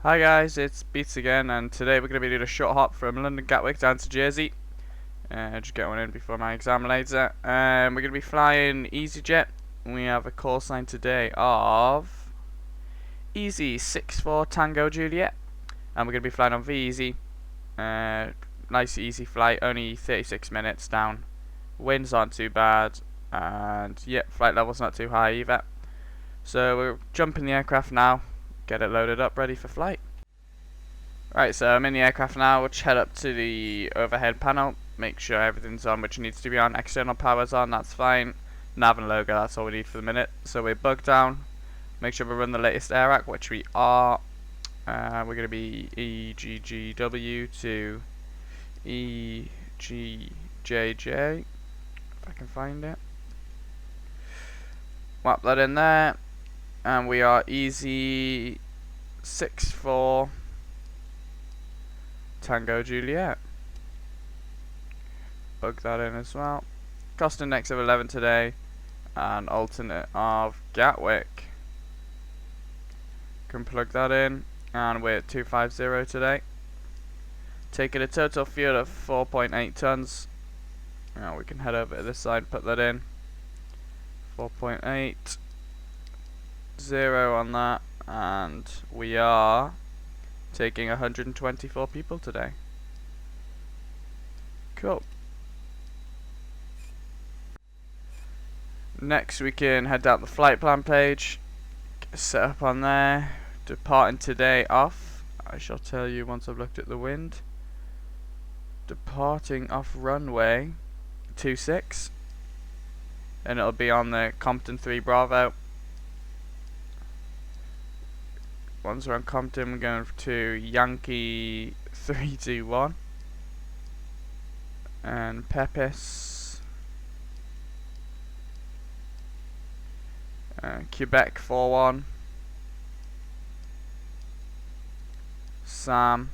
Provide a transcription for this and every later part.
Hi guys, it's Beats again, and today we're going to be doing a short hop from London Gatwick down to Jersey. Just get one in before my exam later. We're going to be flying EasyJet. We have a call sign today of EZY64TJ, and we're going to be flying on VEZ. Nice easy flight, only 36 minutes down. Winds aren't too bad, and yep, flight level's not too high either. So we're jumping the aircraft now. Get it loaded up, ready for flight. Right, so I'm in the aircraft now. We'll head up to the overhead panel, make sure everything's on which needs to be on. External power's on, that's fine. Nav and logo, that's all we need for the minute. So we bug down, make sure we run the latest AIRAC, which we are. We're going to be EGGW to EGJJ, if I can find it. Whap that in there. And we are EZY64TJ. Tango Juliet. Bug that in as well. Cost index of 11 today, and alternate of Gatwick. Can plug that in, and we're at 250 today. Taking a total fuel of 4.8 tons. Now we can head over to this side, put that in. 4.8, 0 on that, and we are taking 124 people today. Cool. Next we can head down the flight plan page. Get set up on there. Departing today off. I shall tell you once I've looked at the wind. Departing off runway 26. And it'll be on the Compton 3 Bravo. Once we're on Compton, we're going to Yankee 321 and Pepis, Quebec 41, Sam,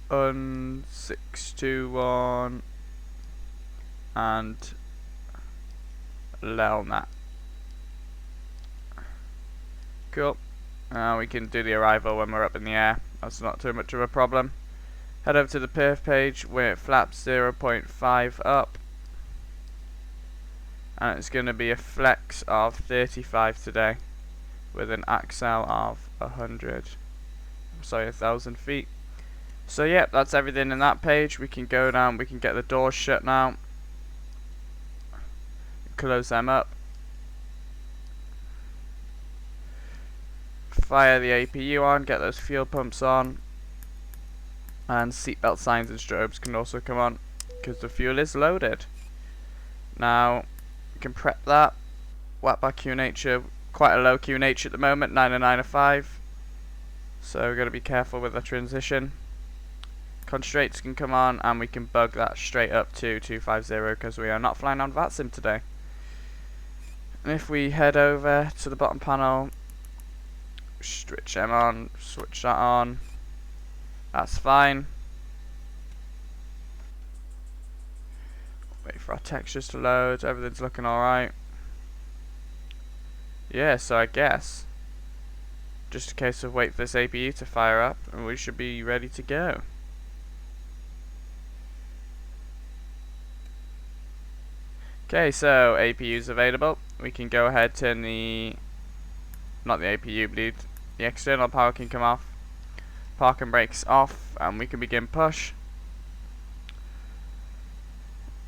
621, and Lelnat. Cool. We can do the arrival when we're up in the air. That's not too much of a problem. Head over to the perf page. We're at flaps 0.5 up. And it's going to be a flex of 35 today. With an axle of 1,000 feet. So yep, that's everything in that page. We can go down, we can get the doors shut now. Close them up. Fire the APU on, get those fuel pumps on, and seatbelt signs and strobes can also come on because the fuel is loaded. Now we can prep that. Whack by QNH, quite a low QNH at the moment, 905. So we're going to be careful with the transition. Constraints can come on, and we can bug that straight up to 250 because we are not flying on VATSIM today. And if we head over to the bottom panel, switch them on, switch that on, that's fine. Wait for our textures to load, everything's looking alright. Yeah, so I guess just a case of wait for this APU to fire up and we should be ready to go. Okay, so APU's available. We can go ahead, turn the, not the APU bleed, the external power can come off, park and brakes off, and we can begin push.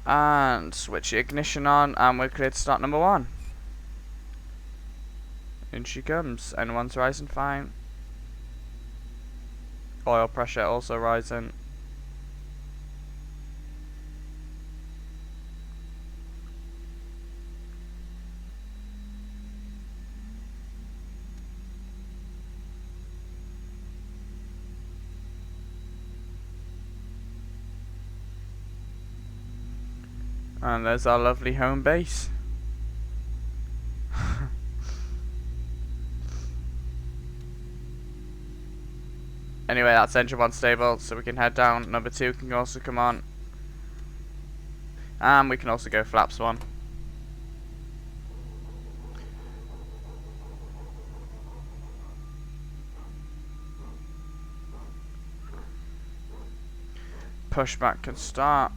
And switch the ignition on, and we're clear to start number 1. In she comes, N1's rising fine. Oil pressure also rising. And there's our lovely home base. Anyway, that's engine 1 stable, so we can head down. Number 2 can also come on. And we can also go flaps 1. pushback can start.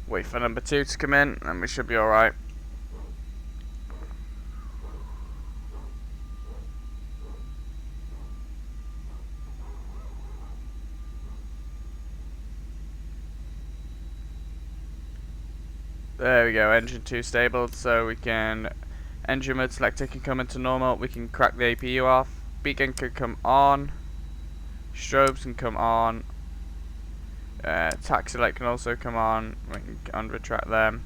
Wait for number 2 to come in and we should be alright. There we go, engine 2 stable, so we can engine mode selector can come into normal, we can crack the APU off, beacon can come on, strobes can come on, taxi light can also come on, we can unretract them.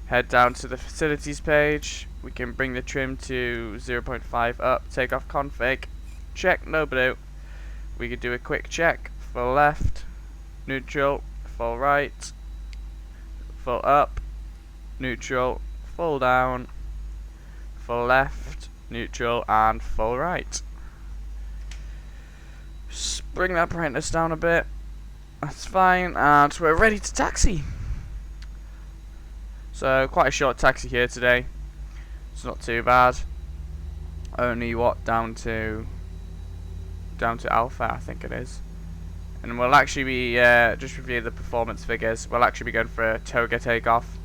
Head down to the facilities page, we can bring the trim to 0.5 up, takeoff config, check, no blue. We could do a quick check, full left, neutral, full right, full up, neutral, full down, full left, neutral, and full right. Just bring that brightness down a bit. That's fine, and we're ready to taxi. So quite a short taxi here today. It's not too bad. Only what down to Alpha, I think it is. And we'll actually be just review the performance figures. We'll actually be going for a toga takeoff,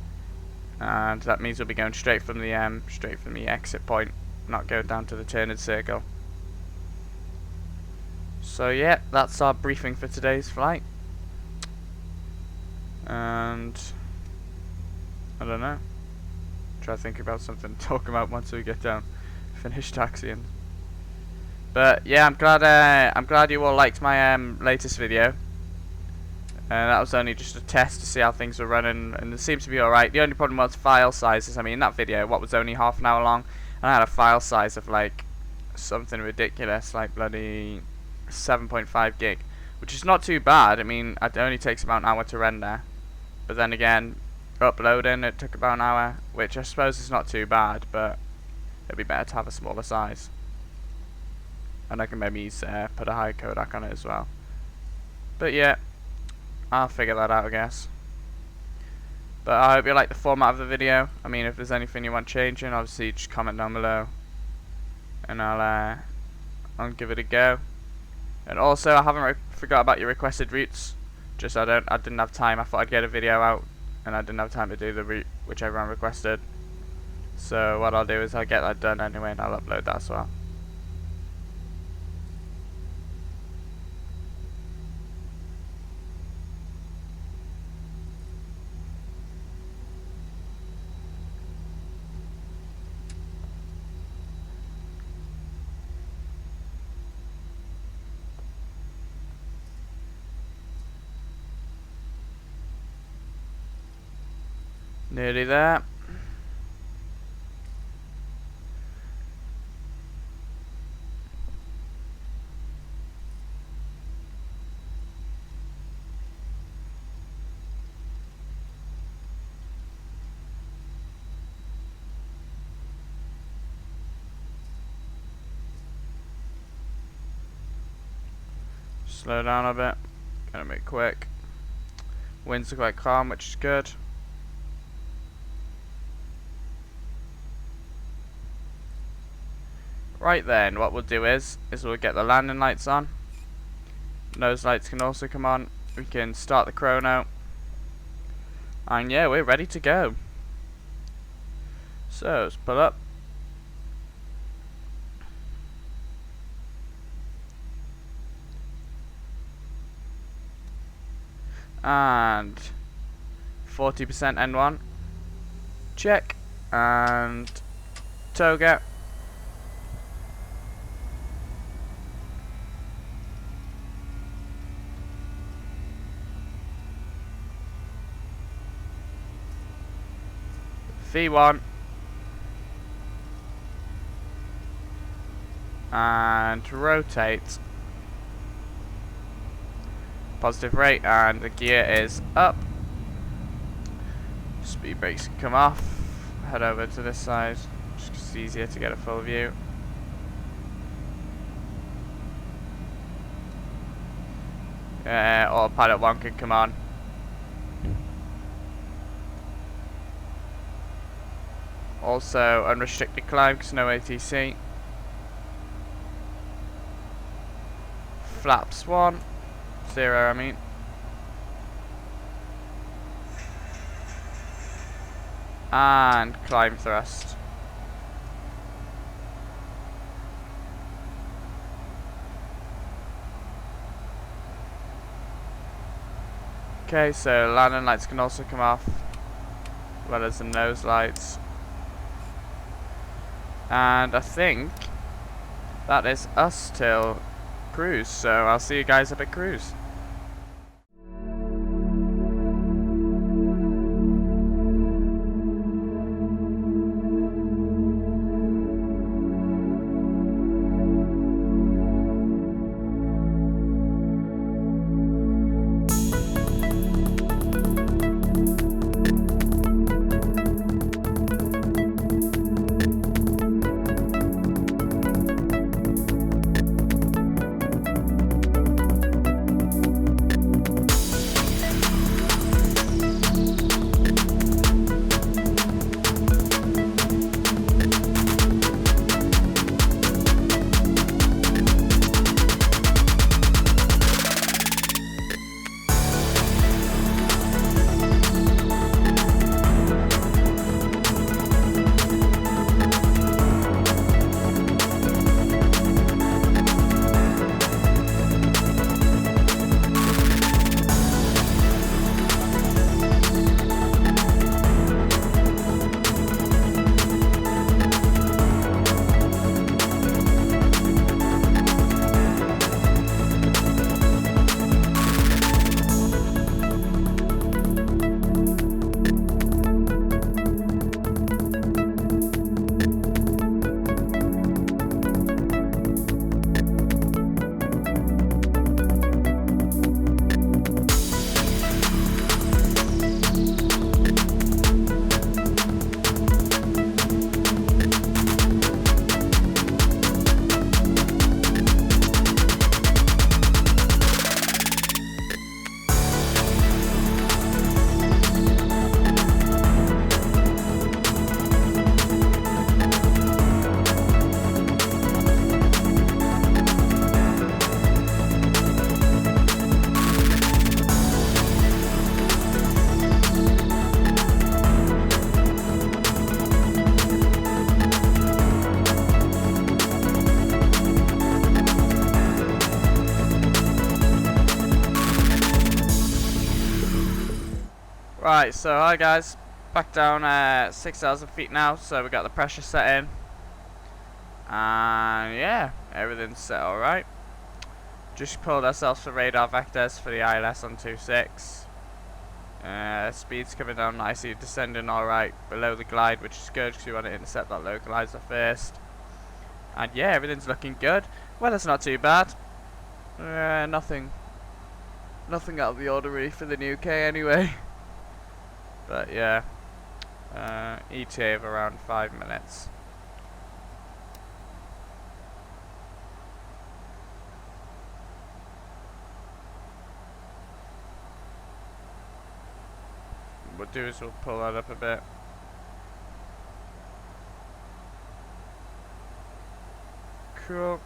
and that means we'll be going straight from the exit point, not going down to the turning circle. So yeah, that's our briefing for today's flight. And I don't know. Try to think about something to talk about once we get down, finish taxiing. But yeah, I'm glad you all liked my latest video. That was only just a test to see how things were running, and it seems to be alright. The only problem was file sizes. I mean, that video, what was only half an hour long, and I had a file size of like something ridiculous, like bloody 7.5 gig, which is not too bad. I mean, it only takes about an hour to render, but then again, uploading it took about an hour, which I suppose is not too bad, but it'd be better to have a smaller size. And I can maybe put a high codec on it as well. But yeah, I'll figure that out, I guess. But I hope you like the format of the video. I mean, if there's anything you want changing, obviously just comment down below, and I'll give it a go. And also, I haven't forgot about your requested routes. Just I didn't have time. I thought I'd get a video out, and I didn't have time to do the route which everyone requested. So what I'll do is I'll get that done anyway, and I'll upload that as well. Nearly there. Slow down a bit. Gonna be quick. Winds are quite calm, which is good. Right then, what we'll do is we'll get the landing lights on. Nose lights can also come on. We can start the chrono. And yeah, we're ready to go. So, let's pull up. And 40% N1. Check. And toga. V1 and rotate, positive rate, and the gear is up. Speed brakes can come off. Head over to this side, just 'cause it's easier to get a full view. Autopilot 1 can come on. Also unrestricted climb because no ATC. flaps 1, 0 I mean. And climb thrust. Okay, so landing lights can also come off, as well as the nose lights. And I think that is us till cruise, so I'll see you guys up at cruise. Right, so hi guys, back down at 6,000 feet now, so we got the pressure set in, and yeah, everything's set alright. Just pulled ourselves for radar vectors for the ILS on 2.6. Speed's coming down nicely, descending alright below the glide, which is good because we want to intercept that localizer first. And yeah, everything's looking good. Well, it's not too bad. Nothing out of the ordinary for the new K anyway. But yeah, ETA of around 5 minutes. What we'll do is we'll pull that up a bit. Cool.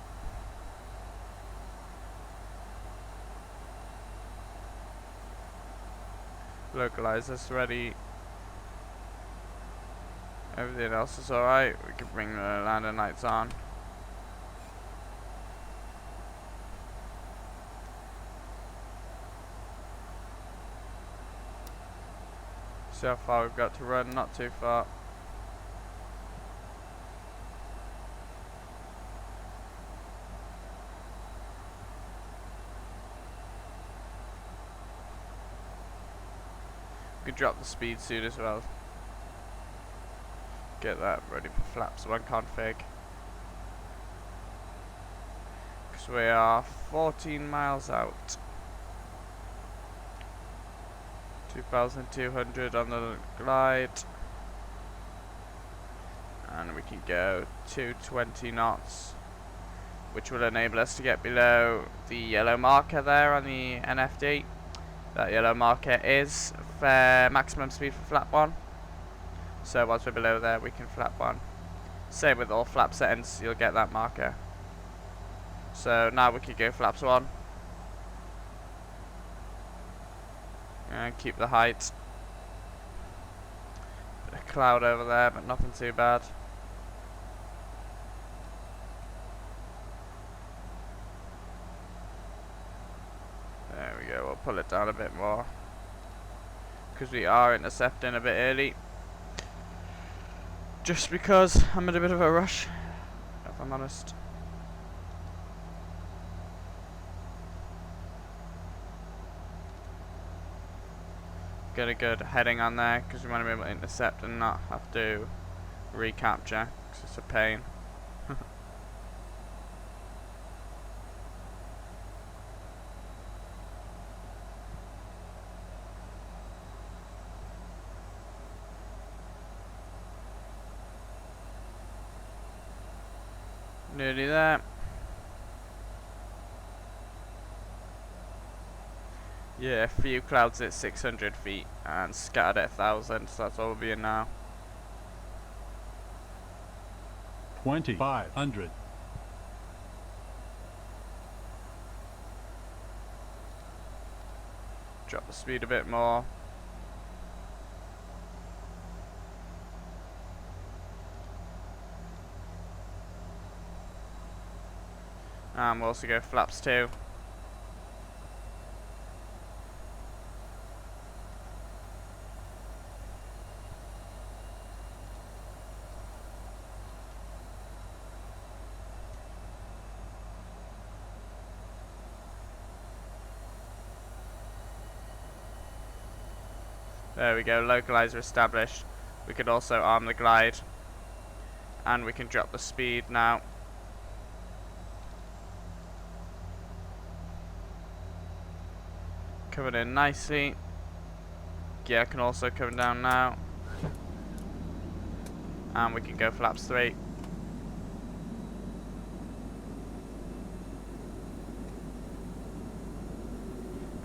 Localizer's ready. Everything else is alright. We can bring the landing lights on. See how far we've got to run, not too far. We could drop the speed soon as well. Get that ready for flaps 1 config. Because we are 14 miles out. 2,200 on the glide. And we can go 220 knots. Which will enable us to get below the yellow marker there on the NFD. That yellow marker is for maximum speed for flap 1. So once we're below there, we can flap 1. Same with all flap settings, you'll get that marker. So now we can go flaps 1. And keep the height. Bit of cloud over there, but nothing too bad. There we go, we'll pull it down a bit more. Because we are intercepting a bit early. Just because I'm in a bit of a rush, if I'm honest. Get a good heading on there because we want to be able to intercept and not have to recapture because it's a pain. Nearly there. Yeah, few clouds at 600 feet and scattered at 1,000, so that's all we'll be in now. 2,500. Drop the speed a bit more. And we'll also go flaps too. There we go, localizer established. We could also arm the glide. And we can drop the speed now. Coming in nicely. Gear can also come down now. And we can go flaps 3.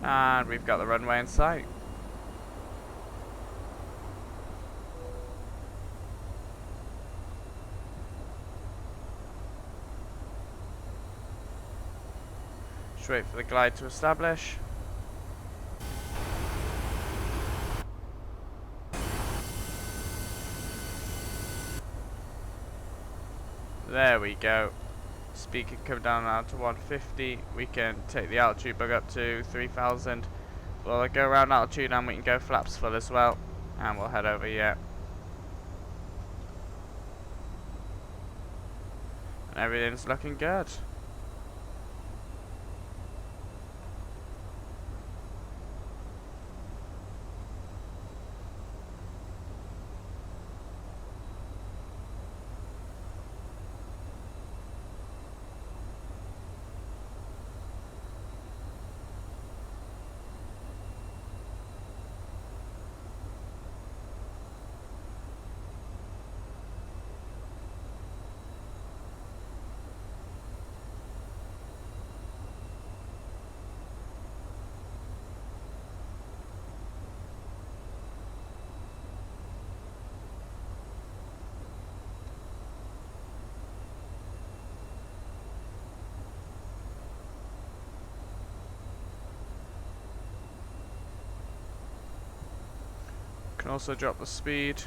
And we've got the runway in sight. Just wait for the glide to establish. There we go. Speed can come down now to 150. We can take the altitude bug up to 3,000. We'll go around altitude and we can go flaps full as well. And we'll head over here. And everything's looking good. Can also drop the speed.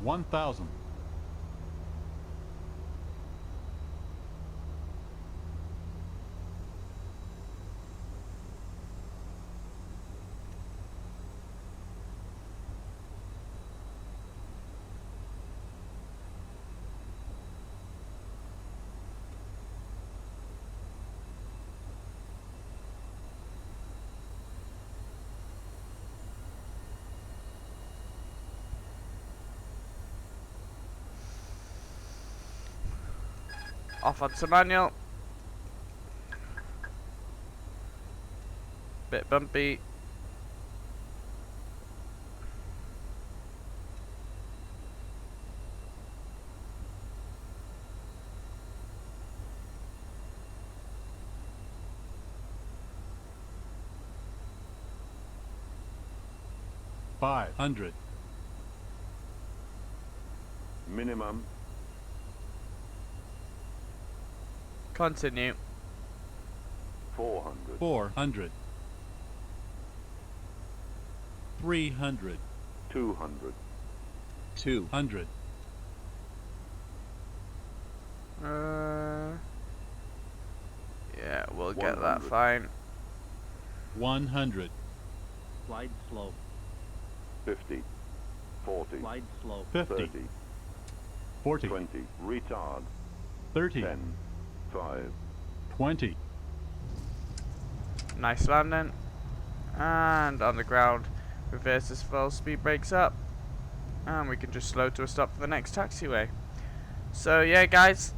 $1,000. Off onto manual. Bit bumpy. $500. Minimum. Continue. 400. 400. 300. 200. 200. Yeah, we'll get that 100. fine. 100. Slide slope. 50. 40. Slide slope. 50. 30. 40. 20. Retard. 30. 10. 5. 20. Nice landing. And on the ground, reverse this full speed brakes up. And we can just slow to a stop for the next taxiway. So yeah guys,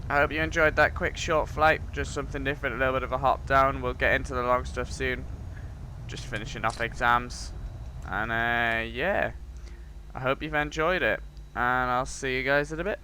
I hope you enjoyed that quick short flight. Just something different, a little bit of a hop down. We'll get into the long stuff soon. Just finishing off exams. And yeah, I hope you've enjoyed it. And I'll see you guys in a bit.